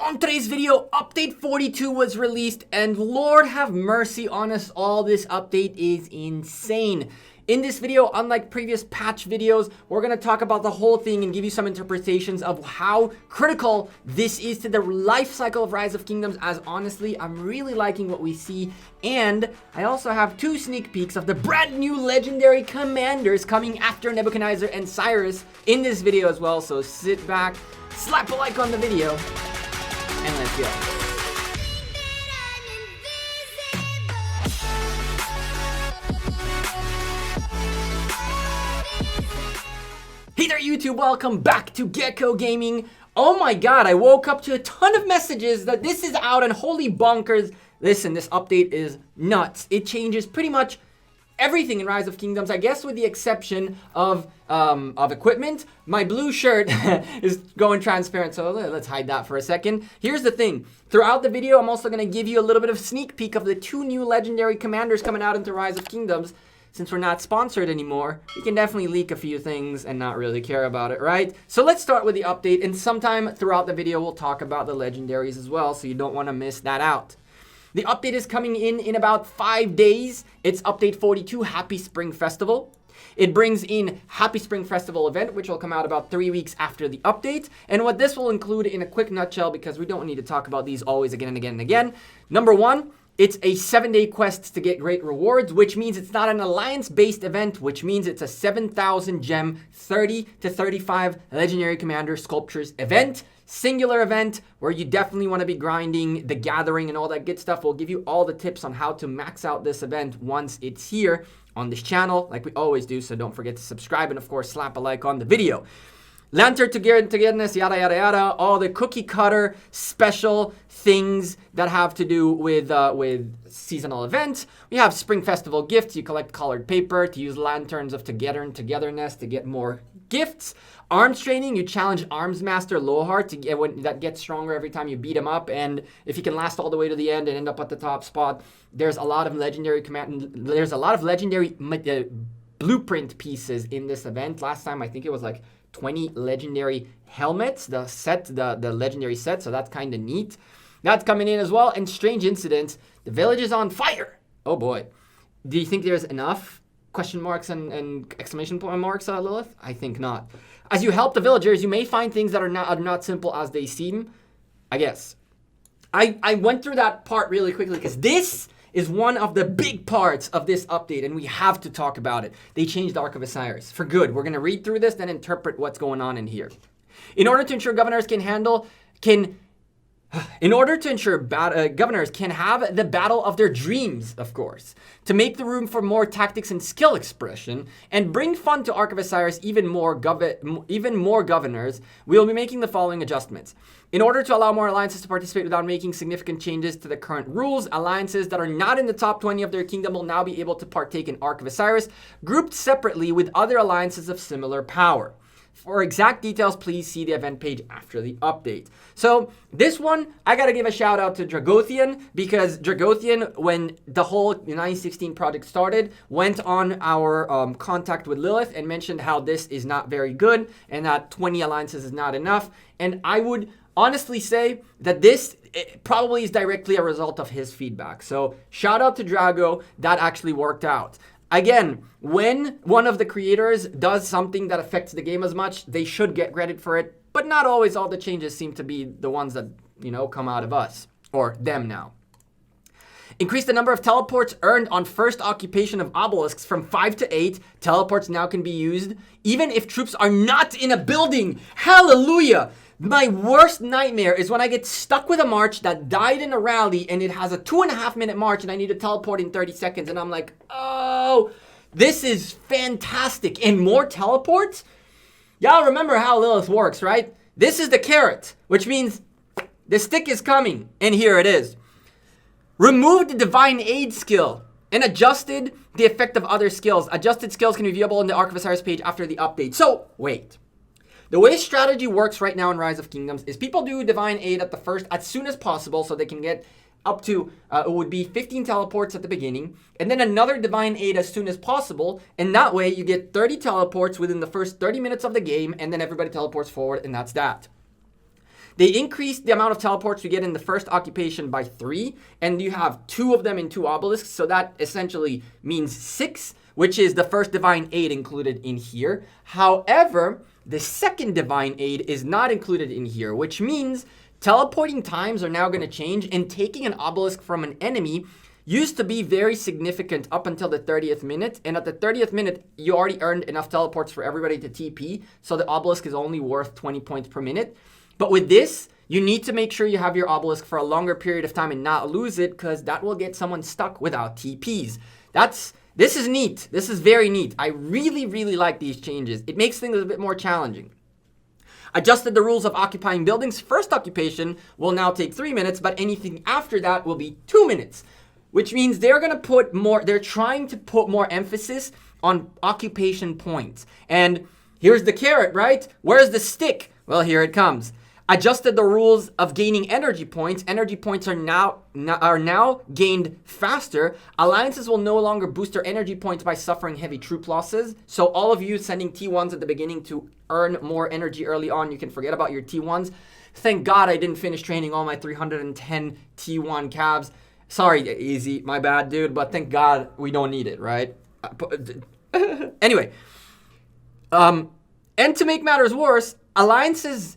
On today's video, update 42 was released, and Lord have mercy on us all, this update is insane. In this video, unlike previous patch videos, we're going to talk about the whole thing and give you some interpretations of how critical this is to the life cycle of Rise of Kingdoms, as honestly, I'm really liking what we see. And I also have 2 sneak peeks of the brand new legendary commanders coming after Nebuchadnezzar and Osiris in this video as well. So sit back, slap a like on the video, and let's go. Hey there YouTube, welcome back to Gekko Gaming. Oh my god, I woke up to a ton of messages that this is out and holy bonkers. Listen, this update is nuts. It changes pretty much everything in Rise of Kingdoms, I guess with the exception of equipment. My blue shirt is going transparent, so let's hide that for a second. Here's the thing. Throughout the video, I'm also going to give you a little bit of sneak peek of the 2 new legendary commanders coming out into Rise of Kingdoms. Since we're not sponsored anymore, we can definitely leak a few things and not really care about it, right? So let's start with the update, and sometime throughout the video, we'll talk about the legendaries as well, so you don't want to miss that out. The update is coming in about 5 days. It's update 42, Happy Spring Festival. It brings in Happy Spring Festival event, which will come out about 3 weeks after the update. And what this will include in a quick nutshell, because we don't need to talk about these always again and again and again. Number 1, it's a 7-day quest to get great rewards, which means it's not an alliance-based event, which means it's a 7,000 gem, 30 to 35 legendary commander sculptures event. Singular event where you definitely want to be grinding the gathering and all that good stuff. We'll give you all the tips on how to max out this event once it's here on this channel, like we always do, so don't forget to subscribe and of course slap a like on the video. Lantern togetherness, yada yada yada, all the cookie cutter special things that have to do with seasonal events. We have Spring Festival gifts. You collect colored paper to use lanterns of togetherness to get more gifts. Arms training, you challenge Arms Master Lohar to get that gets stronger every time you beat him up, and if he can last all the way to the end and end up at the top spot, there's a lot of legendary blueprint pieces in this event. Last time I think it was like 20 legendary helmets, the legendary set, so that's kind of neat. That's coming in as well. And strange incidents, the village is on fire. Oh boy. Do you think there's enough question marks and exclamation point marks, Lilith? I think not. As you help the villagers, you may find things that are not simple as they seem, I guess. I went through that part really quickly because this is one of the big parts of this update, and we have to talk about it. They changed the Ark of Osiris for good. We're going to read through this, then interpret what's going on in here. In order to ensure governors can have the battle of their dreams, of course, to make the room for more tactics and skill expression, and bring fun to Ark of Osiris even more governors, we will be making the following adjustments. In order to allow more alliances to participate without making significant changes to the current rules, alliances that are not in the top 20 of their kingdom will now be able to partake in Ark of Osiris, grouped separately with other alliances of similar power. For exact details, please see the event page after the update. So this one, I got to give a shout out to Dragothian, because Dragothian, when the whole 916 project started, went on our contact with Lilith and mentioned how this is not very good and that 20 alliances is not enough. And I would honestly say that this probably is directly a result of his feedback. So shout out to Drago, that actually worked out. Again, when one of the creators does something that affects the game as much, they should get credit for it, but not always all the changes seem to be the ones that, come out of us, or them now. Increase the number of teleports earned on first occupation of obelisks from 5 to 8. Teleports now can be used even if troops are not in a building. Hallelujah! My worst nightmare is when I get stuck with a march that died in a rally and it has a 2.5 minute march and I need to teleport in 30 seconds and I'm like, oh, this is fantastic. And more teleports? Y'all remember how Lilith works, right? This is the carrot, which means the stick is coming. And here it is. Removed the divine aid skill and adjusted the effect of other skills. Adjusted skills can be viewable in the Ark of Osiris page after the update. So, wait. The way strategy works right now in Rise of Kingdoms is people do divine aid at the first as soon as possible so they can get up to, it would be 15 teleports at the beginning, and then another divine aid as soon as possible, and that way you get 30 teleports within the first 30 minutes of the game, and then everybody teleports forward, and that's that. They increased the amount of teleports you get in the first occupation by 3, and you have 2 of them in 2 obelisks, so that essentially means 6, which is the first divine aid included in here. However, the second divine aid is not included in here, which means teleporting times are now going to change, and taking an obelisk from an enemy used to be very significant up until the 30th minute, and at the 30th minute, you already earned enough teleports for everybody to TP, so the obelisk is only worth 20 points per minute. But with this, you need to make sure you have your obelisk for a longer period of time and not lose it, because that will get someone stuck without TPs. This is neat. This is very neat. I really, really like these changes. It makes things a bit more challenging. Adjusted the rules of occupying buildings. First occupation will now take 3 minutes, but anything after that will be 2 minutes, which means they're trying to put more emphasis on occupation points. And here's the carrot, right? Where's the stick? Well, here it comes. Adjusted the rules of gaining energy points. Energy points are now gained faster. Alliances will no longer boost their energy points by suffering heavy troop losses. So all of you sending T1s at the beginning to earn more energy early on, you can forget about your T1s. Thank God I didn't finish training all my 310 T1 calves. Sorry, Easy, my bad, dude, but thank God we don't need it, right? Anyway, and to make matters worse, alliances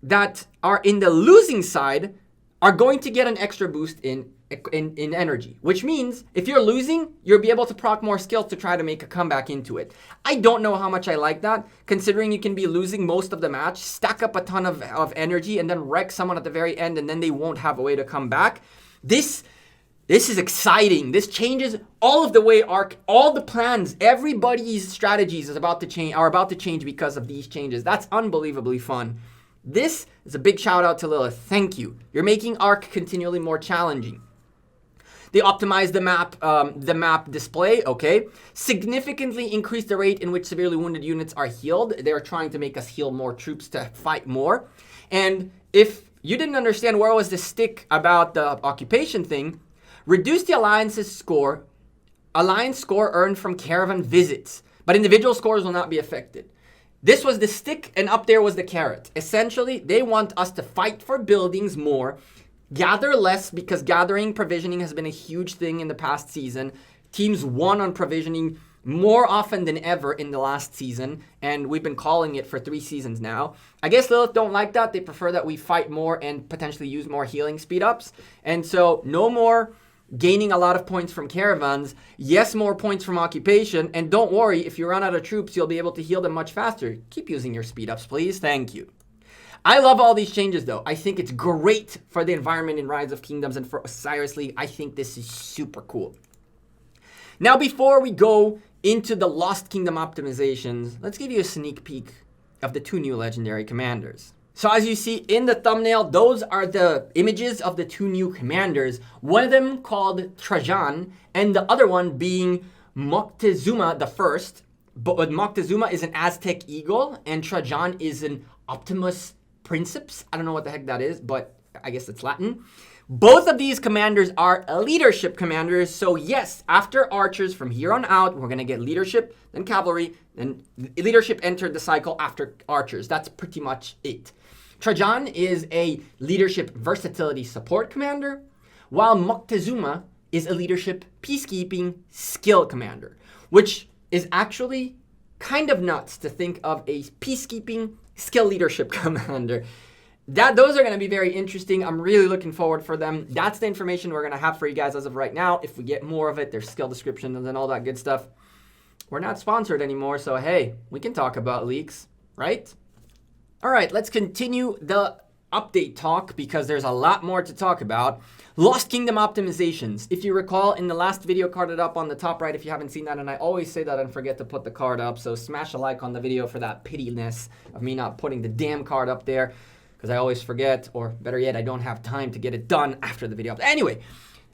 that are in the losing side are going to get an extra boost in energy, which means if you're losing, you'll be able to proc more skills to try to make a comeback into it. I don't know how much I like that, considering you can be losing most of the match, stack up a ton of energy, and then wreck someone at the very end, and then they won't have a way to come back. This is exciting. This changes all of the way all the plans, everybody's strategies are about to change because of these changes. That's unbelievably fun. This is a big shout out to Lilith. Thank you. You're making Arc continually more challenging. They optimized the map display, okay? Significantly increased the rate in which severely wounded units are healed. They're trying to make us heal more troops to fight more. And if you didn't understand where was the stick about the occupation thing, reduce the alliance score earned from caravan visits, but individual scores will not be affected. This was the stick, and up there was the carrot. Essentially, they want us to fight for buildings more, gather less, because gathering provisioning has been a huge thing in the past season. Teams won on provisioning more often than ever in the last season, and we've been calling it for 3 seasons now. I guess Lilith don't like that. They prefer that we fight more and potentially use more healing speed ups. And so no more gaining a lot of points from caravans. Yes, more points from occupation. And don't worry, if you run out of troops, you'll be able to heal them much faster. Keep using your speed ups, please. Thank you. I love all these changes, though. I think it's great for the environment in Rise of Kingdoms and for Osiris League. I think this is super cool. Now, before we go into the Lost Kingdom optimizations, let's give you a sneak peek of the 2 new legendary commanders. So as you see in the thumbnail, those are the images of the 2 new commanders. One of them called Trajan, and the other one being Moctezuma the First. But Moctezuma is an Aztec eagle, and Trajan is an Optimus Princeps. I don't know what the heck that is, but I guess it's Latin. Both of these commanders are leadership commanders. So yes, after archers, from here on out, we're going to get leadership, then cavalry, then leadership entered the cycle after archers. That's pretty much it. Trajan is a leadership versatility support commander, while Moctezuma is a leadership peacekeeping skill commander, which is actually kind of nuts to think of a peacekeeping skill leadership commander. Those are going to be very interesting. I'm really looking forward for them. That's the information we're going to have for you guys as of right now. If we get more of it, there's skill descriptions and all that good stuff. We're not sponsored anymore, so hey, we can talk about leaks, right? All right, let's continue the update talk because there's a lot more to talk about. Lost Kingdom optimizations. If you recall, in the last video carded up on the top right, if you haven't seen that, and I always say that and forget to put the card up, so smash a like on the video for that pittiness of me not putting the damn card up there, because I always forget, or better yet, I don't have time to get it done after the video. Anyway,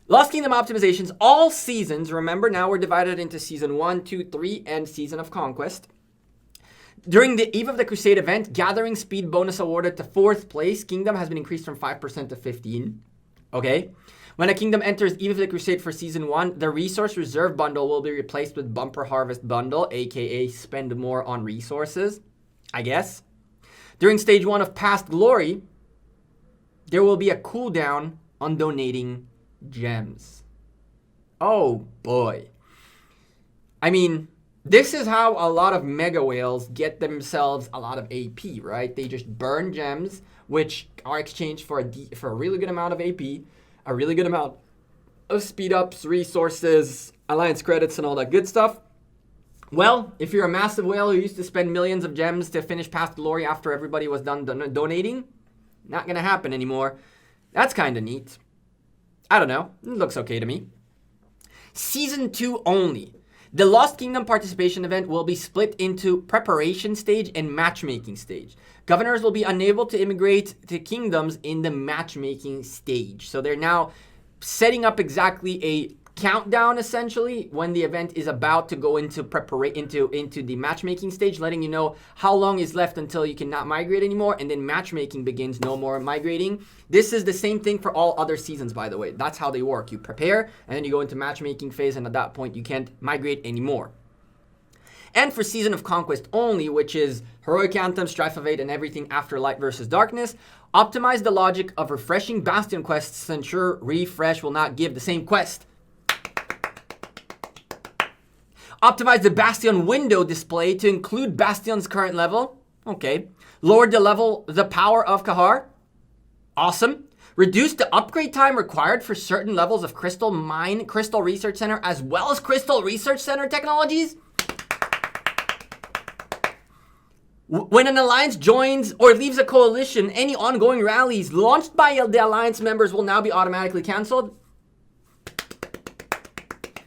Lost Kingdom optimizations, all seasons. Remember, now we're divided into Season 1, 2, 3, and Season of Conquest. During the Eve of the Crusade event, gathering speed bonus awarded to 4th place kingdom has been increased from 5% to 15%. Okay? When a kingdom enters Eve of the Crusade for Season 1, the Resource Reserve Bundle will be replaced with Bumper Harvest Bundle, aka spend more on resources, I guess. During Stage 1 of Past Glory, there will be a cooldown on donating gems. Oh boy. I mean, this is how a lot of mega whales get themselves a lot of AP, right? They just burn gems, which are exchanged for a really good amount of AP, a really good amount of speed ups, resources, alliance credits, and all that good stuff. Well, if you're a massive whale who used to spend millions of gems to finish Path to Glory after everybody was done donating, not gonna happen anymore. That's kind of neat. I don't know. It looks okay to me. Season 2 only. The Lost Kingdom participation event will be split into preparation stage and matchmaking stage. Governors will be unable to immigrate to kingdoms in the matchmaking stage. So they're now setting up exactly a countdown, essentially, when the event is about to go into into the matchmaking stage, letting you know how long is left until you cannot migrate anymore, and then matchmaking begins, no more migrating. This is the same thing for all other seasons, by the way. That's how they work. You prepare, and then you go into matchmaking phase, and at that point, you can't migrate anymore. And for Season of Conquest only, which is Heroic Anthem, Strife of 8, and everything after Light versus Darkness, optimize the logic of refreshing Bastion quests to ensure refresh will not give the same quest. Optimize the Bastion window display to include Bastion's current level. Okay. Lower the power of Kahar. Awesome. Reduce the upgrade time required for certain levels of Crystal Research Center, as well as Crystal Research Center technologies. When an alliance joins or leaves a coalition, any ongoing rallies launched by the alliance members will now be automatically canceled.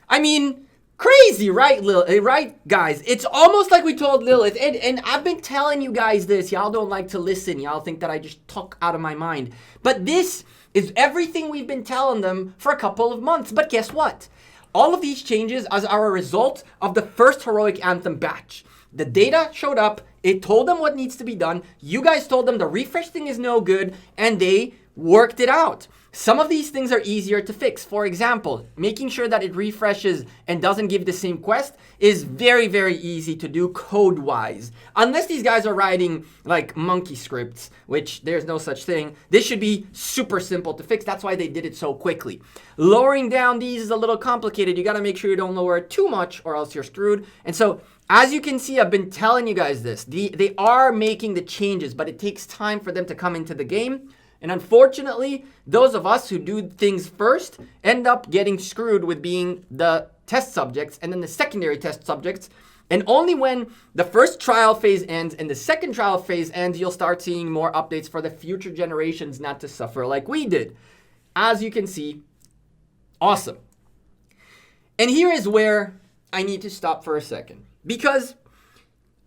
I mean, crazy, right, right, guys? It's almost like we told Lilith, and I've been telling you guys this. Y'all don't like to listen. Y'all think that I just talk out of my mind. But this is everything we've been telling them for a couple of months. But guess what? All of these changes are a result of the first Heroic Anthem batch. The data showed up. It told them what needs to be done. You guys told them the refresh thing is no good, and they worked it out. Some of these things are easier to fix. For example, making sure that it refreshes and doesn't give the same quest is very, very easy to do code-wise. Unless these guys are writing like monkey scripts, which there's no such thing. This should be super simple to fix. That's why they did it so quickly. Lowering down these is a little complicated. You got to make sure you don't lower it too much or else you're screwed. And so, as you can see, I've been telling you guys this. They are making the changes, but it takes time for them to come into the game. And unfortunately, those of us who do things first end up getting screwed with being the test subjects and then the secondary test subjects. And only when the first trial phase ends and the second trial phase ends, you'll start seeing more updates for the future generations not to suffer like we did. As you can see, awesome. And here is where I need to stop for a second. Because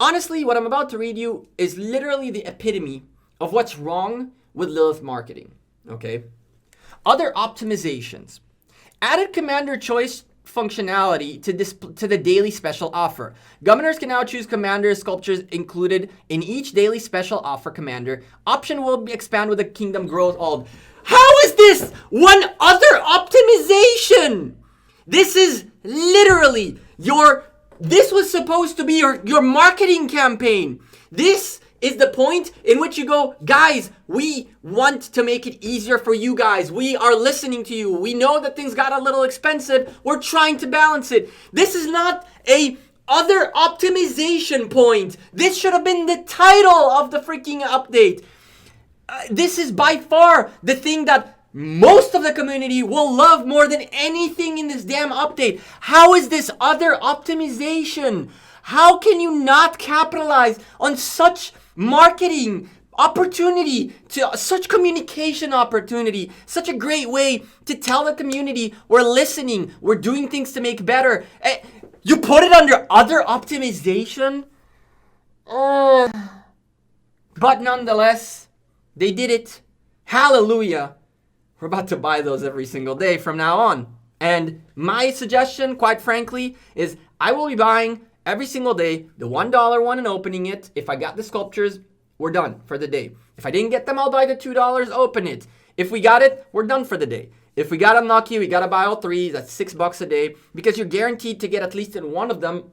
honestly, what I'm about to read you is literally the epitome of what's wrong with Lilith marketing, okay? Other optimizations. Added commander choice functionality to the daily special offer. Governors can now choose commander sculptures included in each daily special offer commander. Option will expand with the kingdom growth all. How is this one other optimization? This is literally this was supposed to be your marketing campaign. This is the point in which you go, guys, we want to make it easier for you guys. We are listening to you. We know that things got a little expensive. We're trying to balance it. This is not a other optimization point. This should have been the title of the freaking update. This is by far the thing that most of the community will love more than anything in this damn update. How is this other optimization? How can you not capitalize on such marketing opportunity, to such communication opportunity, such a great way to tell the community we're listening, we're doing things to make better? You put it under other optimization? But nonetheless, they did it. Hallelujah. We're about to buy those every single day from now on. And my suggestion, quite frankly, is I will be buying every single day the $1 one and opening it. If I got the sculptures, we're done for the day. If I didn't get them, I'll buy the $2, open it. If we got it, we're done for the day. If we got unlucky, we got to buy all three. That's $6 a day because you're guaranteed to get at least in one of them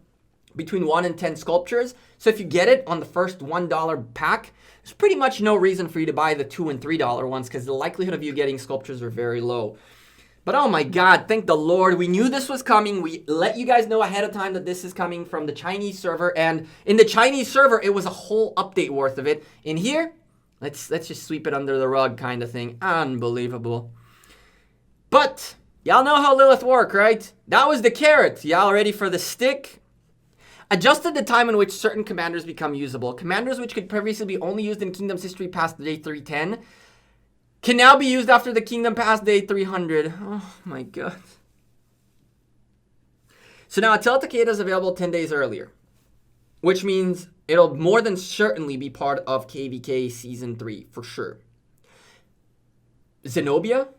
between 1 and 10 sculptures. So if you get it on the first $1 pack, there's pretty much no reason for you to buy the $2 and $3 ones because the likelihood of you getting sculptures are very low. But oh my God, thank the Lord. We knew this was coming. We let you guys know ahead of time that this is coming from the Chinese server. And in the Chinese server, it was a whole update worth of it. In here, let's just sweep it under the rug kind of thing. Unbelievable. But y'all know how Lilith work, right? That was the carrot. Y'all ready for the stick? Adjusted the time in which certain commanders become usable. Commanders which could previously be only used in Kingdom's history past day 310 can now be used after the Kingdom past day 300. Oh my God. So now Teltakeda is available 10 days earlier, which means it'll more than certainly be part of KVK Season 3 for sure. Zenobia?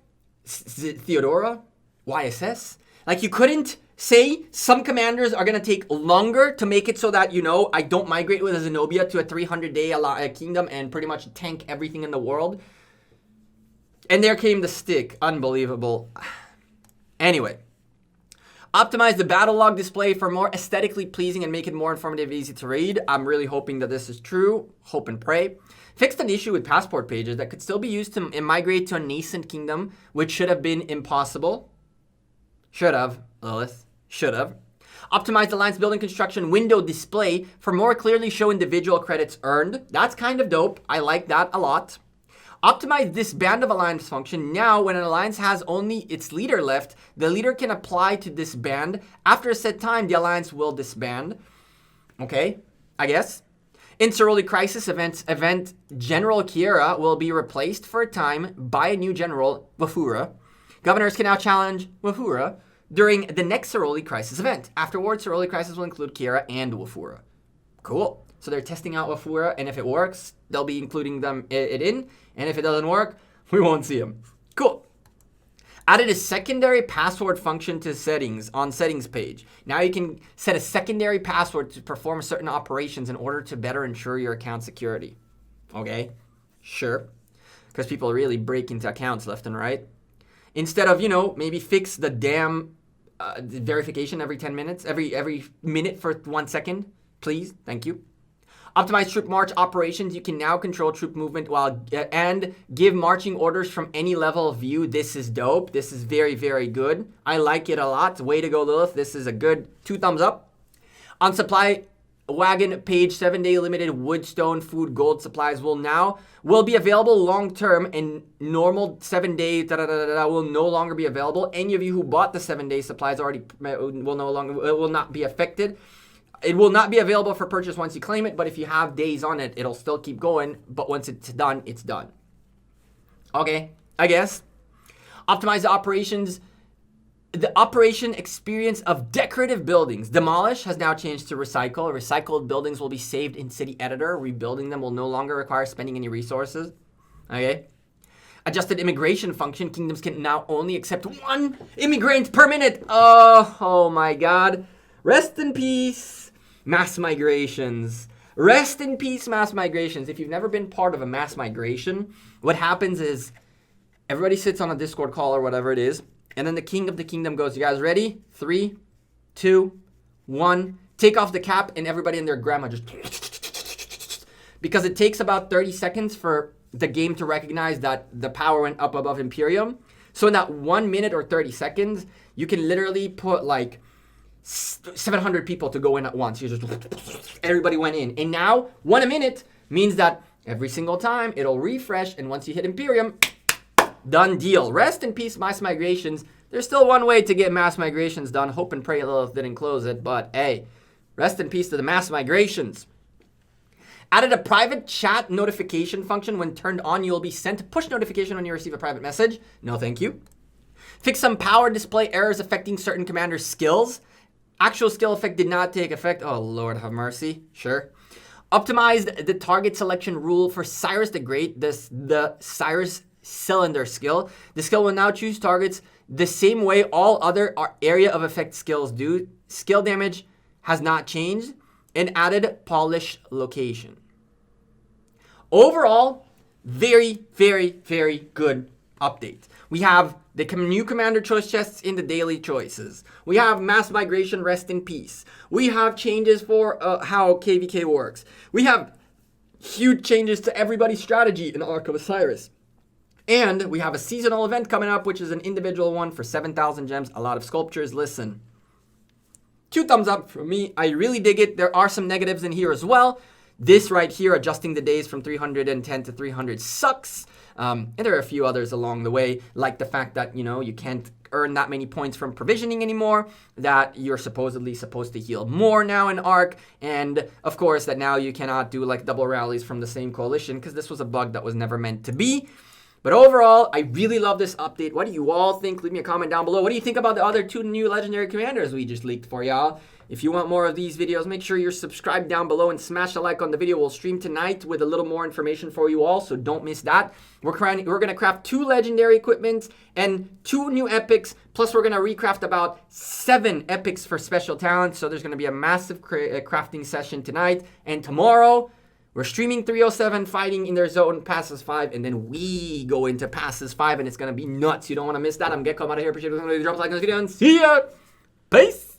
Theodora? YSS? Like you couldn't say some commanders are going to take longer to make it so that, you know, I don't migrate with a Zenobia to a 300-day kingdom and pretty much tank everything in the world. And there came the stick. Unbelievable. Anyway. Optimize the battle log display for more aesthetically pleasing and make it more informative, easy to read. I'm really hoping that this is true. Hope and pray. Fixed an issue with passport pages that could still be used to migrate to a nascent kingdom, which should have been impossible. Should have, Lilith. Should have. Optimize the alliance building construction window display for more clearly show individual credits earned. That's kind of dope. I like that a lot. Optimize this band of alliance function. Now, when an alliance has only its leader left, the leader can apply to disband. After a set time, the alliance will disband. Okay, I guess. In Ceroli Crisis event General Kiera will be replaced for a time by a new general, Wafura. Governors can now challenge Wafura during the next Ceroli Crisis event. Afterwards, Ceroli Crisis will include Kiera and Wafura. Cool. So they're testing out Wafura, and if it works, they'll be including it in. And if it doesn't work, we won't see them. Cool. Added a secondary password function to settings on settings page. Now you can set a secondary password to perform certain operations in order to better ensure your account security. Okay, sure. Because people really break into accounts left and right. Instead of, you know, maybe fix the damn verification every 10 minutes, every minute for 1 second, please. Thank you. Optimize troop march operations. You can now control troop movement and give marching orders from any level of view. This is dope. This is very, very good. I like it a lot. Way to go, Lilith. This is a good 2 thumbs up. On supply wagon page, 7-day limited wood, stone, food, gold supplies will be available long term, and normal 7-day will no longer be available. Any of you who bought the 7-day supplies already will not be affected. It will not be available for purchase once you claim it, but if you have days on it, it'll still keep going. But once it's done, it's done. Okay, I guess. Optimize the operations. The operation experience of decorative buildings. Demolish has now changed to recycle. Recycled buildings will be saved in City Editor. Rebuilding them will no longer require spending any resources. Okay. Adjusted immigration function. Kingdoms can now only accept 1 immigrant per minute. Oh my God. Rest in peace. Mass migrations. Rest in peace, mass migrations. If you've never been part of a mass migration, what happens is everybody sits on a Discord call or whatever it is, and then the king of the kingdom goes, you guys ready? 3, 2, 1. Take off the cap, and everybody and their grandma just... Because it takes about 30 seconds for the game to recognize that the power went up above Imperium. So in that 1 minute or 30 seconds, you can literally put like 700 people to go in at once. You just everybody went in, and now 1 a minute means that every single time it'll refresh, and once you hit Imperium, done deal. Rest in peace, mass migrations. There's still one way to get mass migrations done. Hope and pray Lilith didn't close it, but hey, rest in peace to the mass migrations. Added a private chat notification function. When turned on, you'll be sent a push notification when you receive a private message. No, thank you. Fix some power display errors affecting certain commanders' skills. Actual skill effect did not take effect. Oh, Lord have mercy. Sure. Optimized the target selection rule for Cyrus the Great, the Cyrus cylinder skill. The skill will now choose targets the same way all other area of effect skills do. Skill damage has not changed, and added polished location. Overall, very, very, very good update. We have the new commander choice chests in the daily choices. We have mass migration, rest in peace. We have changes for how KVK works. We have huge changes to everybody's strategy in Ark of Osiris. And we have a seasonal event coming up, which is an individual one for 7,000 gems, a lot of sculptures. Listen, 2 thumbs up from me. I really dig it. There are some negatives in here as well. This right here, adjusting the days from 310 to 300 sucks. And there are a few others along the way, like the fact that, you know, you can't earn that many points from provisioning anymore, that you're supposedly supposed to heal more now in Ark, and of course that now you cannot do like double rallies from the same coalition, because this was a bug that was never meant to be. But overall, I really love this update. What do you all think? Leave me a comment down below. What do you think about the other 2 new legendary commanders we just leaked for y'all? If you want more of these videos, make sure you're subscribed down below and smash a like on the video. We'll stream tonight with a little more information for you all, so don't miss that. We're going to craft 2 legendary equipments and 2 new epics, plus we're going to recraft about 7 epics for special talents, so there's going to be a massive crafting session tonight. And tomorrow, we're streaming 307 fighting in their zone, passes 5, and then we go into passes 5, and it's going to be nuts. You don't want to miss that. I'm Gekko. I'm out of here. Appreciate it. Drop a like on this video, and see ya. Peace.